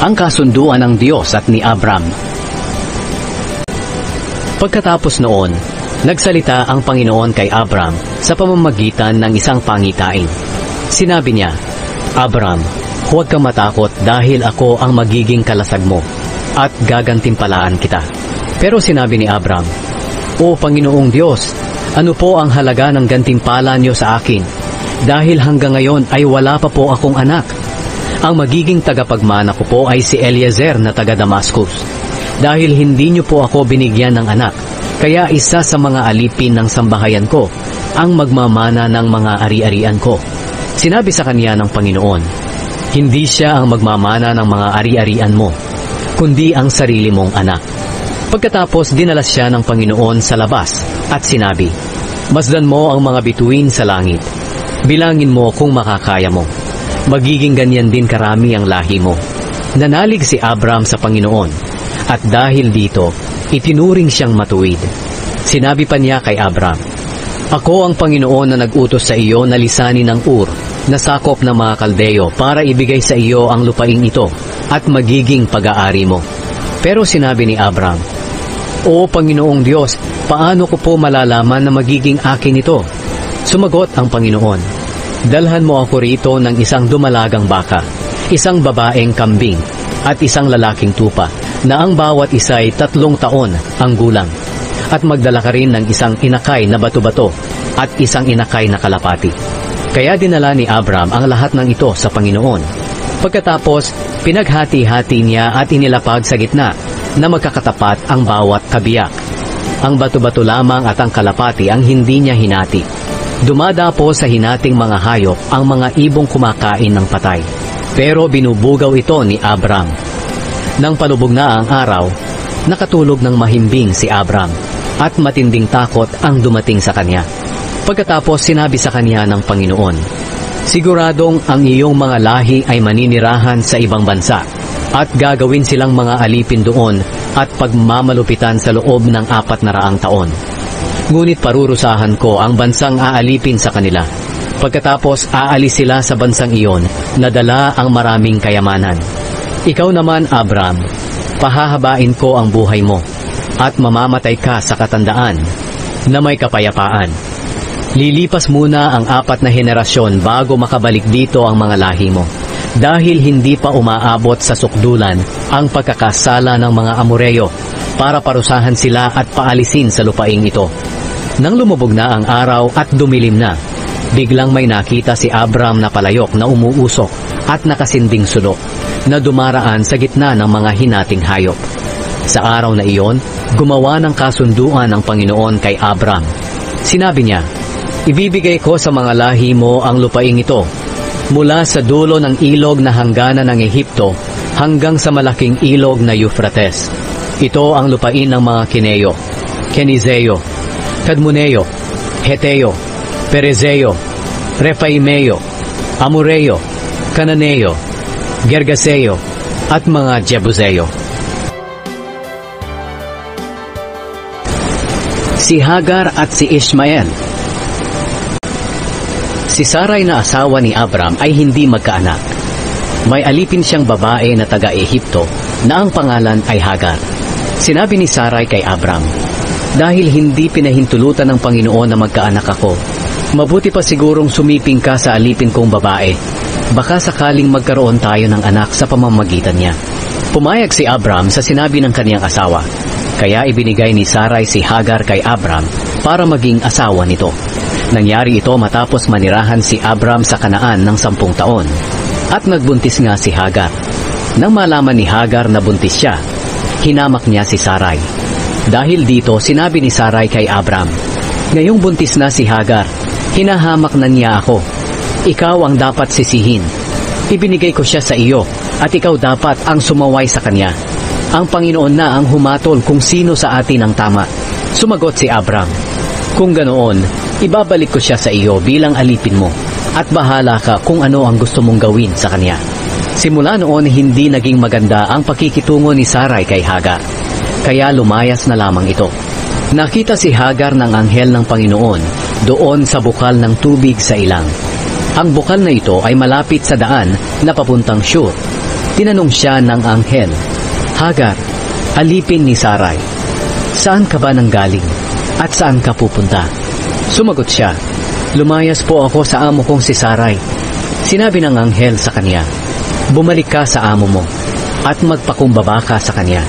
ang kasunduan ng Diyos at ni Abram. Pagkatapos noon, nagsalita ang Panginoon kay Abram sa pamamagitan ng isang pangitain. Sinabi niya, Abram, huwag kang matakot dahil ako ang magiging kalasag mo at gagantimpalaan kita. Pero sinabi ni Abram, O Panginoong Diyos, ano po ang halaga ng gantimpala niyo sa akin? Dahil hanggang ngayon ay wala pa po akong anak. Ang magiging tagapagmana ko po ay si Eliezer na taga Damascus. Dahil hindi niyo po ako binigyan ng anak, kaya isa sa mga alipin ng sambahayan ko ang magmamana ng mga ari-arian ko. Sinabi sa kanya ng Panginoon, hindi siya ang magmamana ng mga ari-arian mo, kundi ang sarili mong anak. Pagkatapos dinala siya ng Panginoon sa labas at sinabi, Masdan mo ang mga bituin sa langit. Bilangin mo kung makakaya mo. Magiging ganyan din karami ang lahi mo. Nanalig si Abram sa Panginoon at dahil dito, itinuring siyang matuwid. Sinabi pa niya kay Abram, Ako ang Panginoon na nag-utos sa iyo na lisanin ang Ur, na sakop ng mga Kaldeo para ibigay sa iyo ang lupaing ito at magiging pag-aari mo. Pero sinabi ni Abram, O Panginoong Diyos, paano ko po malalaman na magiging akin ito? Sumagot ang Panginoon, Dalhan mo ako rito ng isang dumalagang baka, isang babaeng kambing, at isang lalaking tupa, na ang bawat isa ay 3 taon ang gulang. At magdala ka rin ng isang inakay na bato-bato at isang inakay na kalapati. Kaya dinala ni Abram ang lahat ng ito sa Panginoon. Pagkatapos, pinaghati-hati niya at inilapag sa gitna na magkakatapat ang bawat kabiyak. Ang bato-bato lamang at ang kalapati ang hindi niya hinati. Dumadapo sa hinating mga hayop ang mga ibong kumakain ng patay. Pero binubugaw ito ni Abram. Nang palubog na ang araw, nakatulog ng mahimbing si Abram at matinding takot ang dumating sa kanya. Pagkatapos sinabi sa kanya ng Panginoon, Siguradong ang iyong mga lahi ay maninirahan sa ibang bansa at gagawin silang mga alipin doon at pagmamalupitan sa loob ng 400 taon. Ngunit parurusahan ko ang bansang aalipin sa kanila. Pagkatapos aalis sila sa bansang iyon na dala ang maraming kayamanan. Ikaw naman, Abram, pahahabain ko ang buhay mo at mamamatay ka sa katandaan na may kapayapaan. Lilipas muna ang 4 na henerasyon bago makabalik dito ang mga lahi mo, dahil hindi pa umaabot sa sukdulan ang pagkakasala ng mga Amoreo para parusahan sila at paalisin sa lupaing ito. Nang lumubog na ang araw at dumilim na, biglang may nakita si Abram na palayok na umuusok at nakasinding sulok na dumaraan sa gitna ng mga hinating hayop. Sa araw na iyon, gumawa ng kasunduan ng Panginoon kay Abram. Sinabi niya, Ibibigay ko sa mga lahi mo ang lupaing ito, mula sa dulo ng ilog na hangganan ng Ehipto hanggang sa malaking ilog na Euphrates. Ito ang lupain ng mga Kineo, Kenizeo, Kadmoneo, Heteo, Perezeo, Refaimeo, Amoreo, Cananeo, Gergaseo, at mga Jebuseo. Si Hagar at si Ishmael. Si Sarai na asawa ni Abram ay hindi magkaanak. May alipin siyang babae na taga-Ehipto na ang pangalan ay Hagar. Sinabi ni Sarai kay Abram, Dahil hindi pinahintulutan ng Panginoon na magkaanak ako, mabuti pa sigurong sumiping ka sa alipin kong babae. Baka sakaling magkaroon tayo ng anak sa pamamagitan niya. Pumayag si Abram sa sinabi ng kaniyang asawa. Kaya ibinigay ni Sarai si Hagar kay Abram para maging asawa nito. Nangyari ito matapos manirahan si Abram sa Kanaan ng 10 taon. At nagbuntis nga si Hagar. Nang malaman ni Hagar na buntis siya, hinamak niya si Sarai. Dahil dito, sinabi ni Sarai kay Abram, Ngayong buntis na si Hagar, hinahamak na niya ako. Ikaw ang dapat sisihin. Ibinigay ko siya sa iyo, at ikaw dapat ang sumaway sa kanya. Ang Panginoon na ang humatol kung sino sa atin ang tama. Sumagot si Abram, Kung ganoon, ibabalik ko siya sa iyo bilang alipin mo, at bahala ka kung ano ang gusto mong gawin sa kanya. Simula noon, hindi naging maganda ang pakikitungo ni Sarai kay Hagar, kaya lumayas na lamang ito. Nakita si Hagar ng anghel ng Panginoon doon sa bukal ng tubig sa ilang. Ang bukal na ito ay malapit sa daan na papuntang Shur. Tinanong siya ng anghel, Hagar, alipin ni Sarai, saan ka ba nanggaling at saan ka pupunta? Sumagot siya, lumayas po ako sa amo kong si Sarai. Sinabi ng anghel sa kanya, bumalik ka sa amo mo at magpakumbaba ka sa kanya.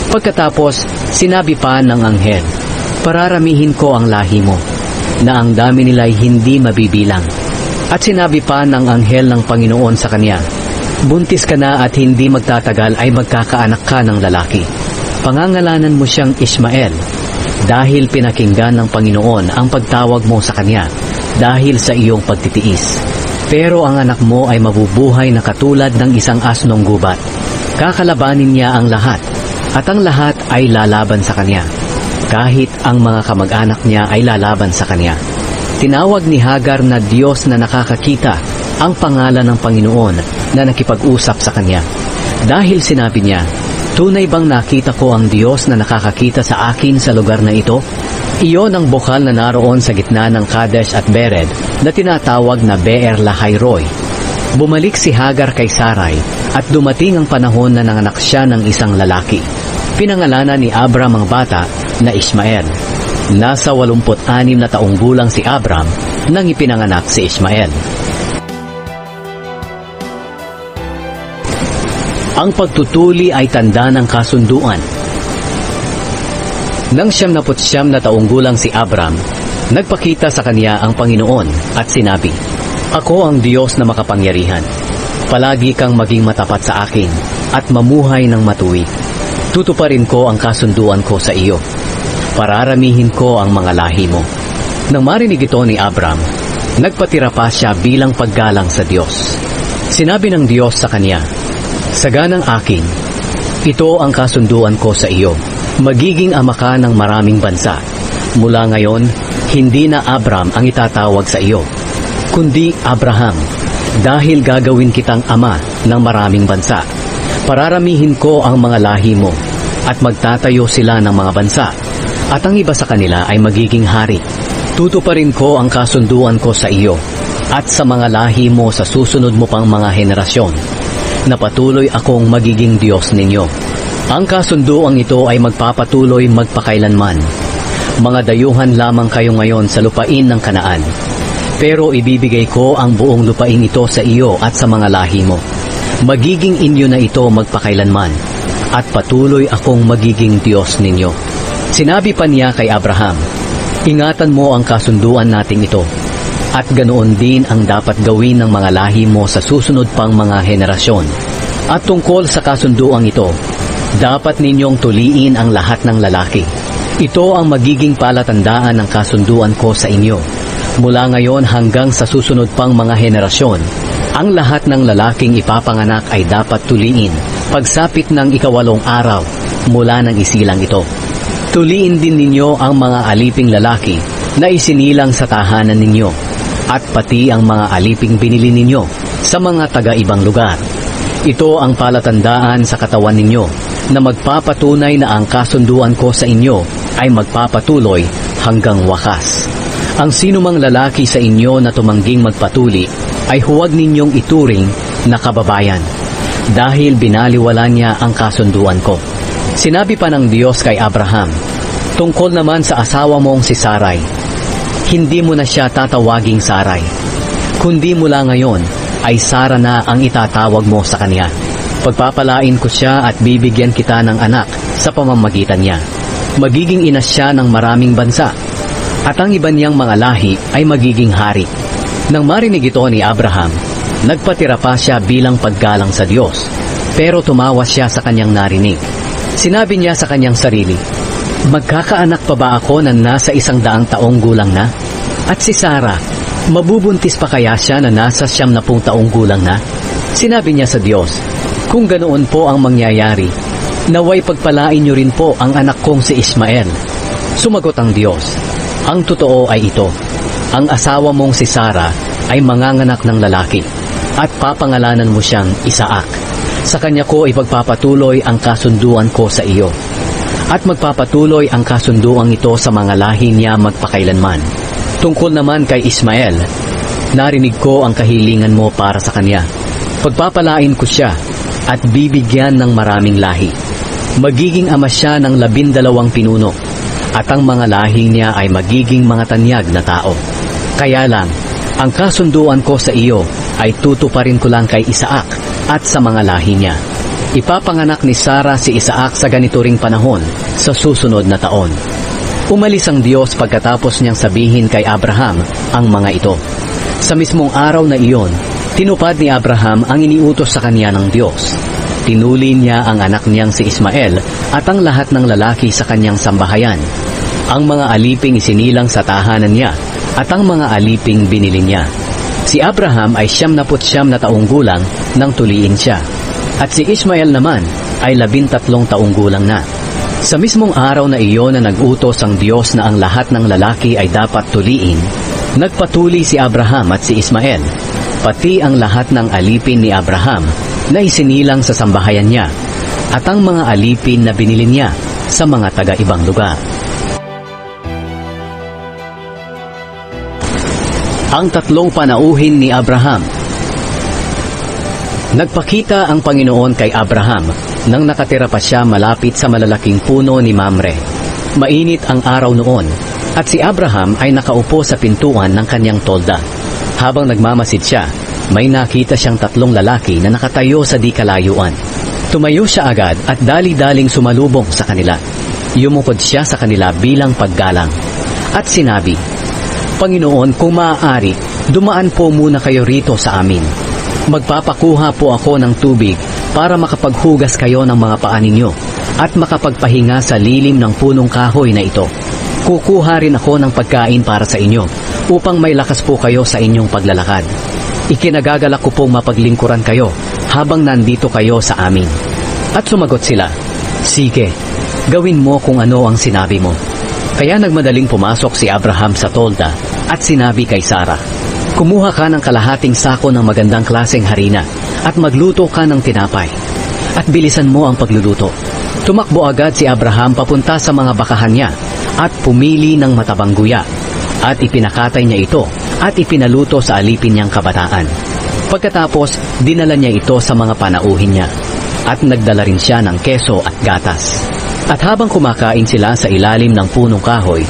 Pagkatapos, sinabi pa ng anghel, pararamihin ko ang lahi mo, na ang dami nila'y hindi mabibilang. At sinabi pa ng anghel ng Panginoon sa kanya, buntis ka na at hindi magtatagal ay magkakaanak ka ng lalaki. Pangangalanan mo siyang Ismael, dahil pinakinggan ng Panginoon ang pagtawag mo sa kanya, dahil sa iyong pagtitiis. Pero ang anak mo ay mabubuhay na katulad ng isang asnong gubat. Kakalabanin niya ang lahat, at ang lahat ay lalaban sa kanya. Kahit ang mga kamag-anak niya ay lalaban sa kanya. Tinawag ni Hagar na Diyos na nakakakita ang pangalan ng Panginoon na nakipag-usap sa kanya. Dahil sinabi niya, tunay bang nakita ko ang Diyos na nakakakita sa akin sa lugar na ito? Iyon ang bukal na naroon sa gitna ng Kadesh at Bered na tinatawag na Beer Lahai-Roi. Bumalik si Hagar kay Sarai at dumating ang panahon na nanganak siya ng isang lalaki. Pinangalanan ni Abram ang bata na Ismael. Nasa 86 na taong gulang si Abram nang ipinanganak si Ismael. Ang pagtutuli ay tanda ng kasunduan. Nang 79 na taong gulang si Abram, nagpakita sa kanya ang Panginoon at sinabi, Ako ang Diyos na makapangyarihan. Palagi kang maging matapat sa akin at mamuhay ng matuwid. Tutuparin ko ang kasunduan ko sa iyo. Pararamihin ko ang mga lahi mo. Nang marinig ito ni Abram, nagpatira pa siya bilang paggalang sa Diyos. Sinabi ng Diyos sa kanya, Saganang akin, ito ang kasunduan ko sa iyo. Magiging ama ka ng maraming bansa. Mula ngayon, hindi na Abram ang itatawag sa iyo, kundi Abraham, dahil gagawin kitang ama ng maraming bansa. Pararamihin ko ang mga lahi mo, at magtatayo sila ng mga bansa, at ang iba sa kanila ay magiging hari. Tutuparin ko ang kasunduan ko sa iyo, at sa mga lahi mo sa susunod mo pang mga henerasyon, na patuloy akong magiging Diyos ninyo. Ang kasunduang ito ay magpapatuloy magpakailanman. Mga dayuhan lamang kayo ngayon sa lupain ng Kanaan, pero ibibigay ko ang buong lupain ito sa iyo at sa mga lahi mo. Magiging inyo na ito magpakailanman, at patuloy akong magiging Diyos ninyo. Sinabi pa niya kay Abraham, ingatan mo ang kasunduan nating ito, at ganoon din ang dapat gawin ng mga lahi mo sa susunod pang mga henerasyon. At tungkol sa kasunduang ito, dapat ninyong tuliin ang lahat ng lalaki. Ito ang magiging palatandaan ng kasunduan ko sa inyo. Mula ngayon hanggang sa susunod pang mga henerasyon, ang lahat ng lalaking ipapanganak ay dapat tuliin pagsapit ng 8 araw mula ng isilang ito. Tuliin din ninyo ang mga aliping lalaki na isinilang sa tahanan ninyo, at pati ang mga aliping binili ninyo sa mga taga-ibang lugar. Ito ang palatandaan sa katawan ninyo na magpapatunay na ang kasunduan ko sa inyo ay magpapatuloy hanggang wakas. Ang sinumang lalaki sa inyo na tumangging magpatuli ay huwag ninyong ituring na kababayan, dahil binaliwala niya ang kasunduan ko. Sinabi pa ng Diyos kay Abraham, tungkol naman sa asawa mong si Sarai, hindi mo na siya tatawaging Sarai, kundi mula ngayon ay Sara na ang itatawag mo sa kanya. Pagpapalain ko siya at bibigyan kita ng anak sa pamamagitan niya. Magiging ina siya ng maraming bansa, at ang iba niyang mga lahi ay magiging hari. Nang marinig ito ni Abraham, nagpatira pa siya bilang paggalang sa Diyos, pero tumawa siya sa kanyang narinig. Sinabi niya sa kanyang sarili, magkakaanak pa ba ako na nasa 100 taong gulang na? At si Sara, mabubuntis pa kaya siya na nasa 90 taong gulang na? Sinabi niya sa Diyos, kung ganoon po ang mangyayari, naway pagpalain niyo rin po ang anak kong si Ismael. Sumagot ang Diyos, ang totoo ay ito, ang asawa mong si Sara ay manganganak ng lalaki, at papangalanan mo siyang Isaac. Sa kanya ko ipagpapatuloy ang kasunduan ko sa iyo, at magpapatuloy ang kasunduang ito sa mga lahi niya magpakailanman. Tungkol naman kay Ismael, narinig ko ang kahilingan mo para sa kanya. Pagpapalain ko siya, at bibigyan ng maraming lahi. Magiging ama siya ng 12 pinuno, at ang mga lahi niya ay magiging mga tanyag na tao. Kaya lang, ang kasunduan ko sa iyo ay tutuparin ko lang kay Isaac at sa mga lahi niya. Ipapanganak ni Sarah si Isaac sa ganito ring panahon sa susunod na taon. Umalis ang Diyos pagkatapos niyang sabihin kay Abraham ang mga ito. Sa mismong araw na iyon, tinupad ni Abraham ang iniutos sa kanya ng Diyos. Tinuli niya ang anak niyang si Ismael at ang lahat ng lalaki sa kanyang sambahayan. Ang mga aliping isinilang sa tahanan niya at ang mga aliping binili niya. Si Abraham ay 99 na taong gulang nang tuliin siya. At si Ismael naman ay 13 taong gulang na. Sa mismong araw na iyon na nag-utos ang Diyos na ang lahat ng lalaki ay dapat tuliin, nagpatuli si Abraham at si Ismael, pati ang lahat ng alipin ni Abraham na isinilang sa sambahayan niya, at ang mga alipin na binili niya sa mga taga-ibang lugar. Ang tatlong panauhin ni Abraham. Nagpakita ang Panginoon kay Abraham nang nakatira pa siya malapit sa malalaking puno ni Mamre. Mainit ang araw noon at si Abraham ay nakaupo sa pintuan ng kanyang tolda. Habang nagmamasid siya, may nakita siyang 3 lalaki na nakatayo sa di kalayuan. Tumayo siya agad at dali-daling sumalubong sa kanila. Yumukod siya sa kanila bilang paggalang at sinabi, "Panginoon, kung maaari, dumaan po muna kayo rito sa amin. Magpapakuha po ako ng tubig para makapaghugas kayo ng mga paa ninyo at makapagpahinga sa lilim ng punong kahoy na ito. Kukuha rin ako ng pagkain para sa inyo upang may lakas po kayo sa inyong paglalakad. Ikinagagalak ko pong mapaglingkuran kayo habang nandito kayo sa amin." At sumagot sila, "Sige, gawin mo kung ano ang sinabi mo." Kaya nagmadaling pumasok si Abraham sa tolda at sinabi kay Sarah, "Kumuha ka ng kalahating sako ng magandang klaseng harina at magluto ka ng tinapay. At bilisan mo ang pagluluto." Tumakbo agad si Abraham papunta sa mga bakahan niya at pumili ng matabang guya. At ipinakatay niya ito at ipinaluto sa alipin niyang kabataan. Pagkatapos, dinala niya ito sa mga panauhin niya. At nagdala rin siya ng keso at gatas. At habang kumakain sila sa ilalim ng punong kahoy,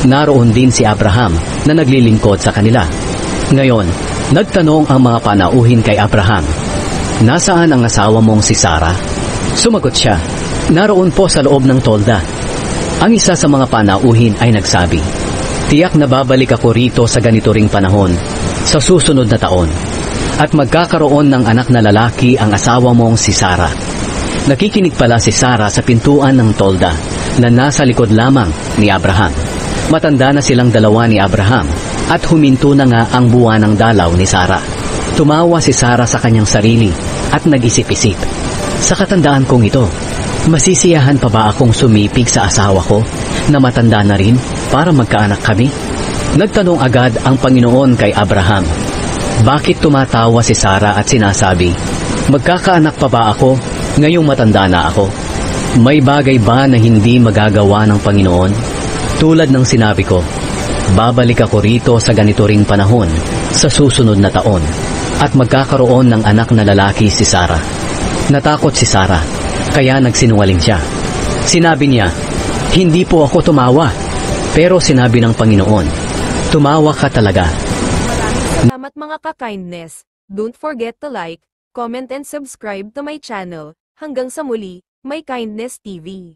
naroon din si Abraham na naglilingkod sa kanila. Ngayon, nagtanong ang mga panauhin kay Abraham, "Nasaan ang asawa mong si Sarah?" Sumagot siya, "Naroon po sa loob ng tolda." Ang isa sa mga panauhin ay nagsabi, "Tiyak na babalik ako rito sa ganito ring panahon, sa susunod na taon, at magkakaroon ng anak na lalaki ang asawa mong si Sarah." Nakikinig pala si Sarah sa pintuan ng tolda na nasa likod lamang ni Abraham. Matanda na silang dalawa ni Abraham at huminto na nga ang buwan ng dalaw ni Sarah. Tumawa si Sarah sa kanyang sarili at nag-isip-isip, "Sa katandaan kong ito, masisiyahan pa ba akong sumipig sa asawa ko na matanda na rin para magkaanak kami?" Nagtanong agad ang Panginoon kay Abraham, "Bakit tumatawa si Sarah at sinasabi, 'Magkakaanak pa ba ako ngayong matanda na ako?' May bagay ba na hindi magagawa ng Panginoon? Tulad ng sinabi ko, babalik ako rito sa ganito ring panahon sa susunod na taon at magkakaroon ng anak na lalaki si Sarah." Natakot si Sarah, kaya nagsinungaling siya. Sinabi niya, "Hindi po ako tumawa." Pero sinabi ng Panginoon, "Tumawa ka talaga." Maraming salamat mga ka-kindness. Don't forget to like, comment and subscribe to my channel. Hanggang sa muli, My Kindness TV.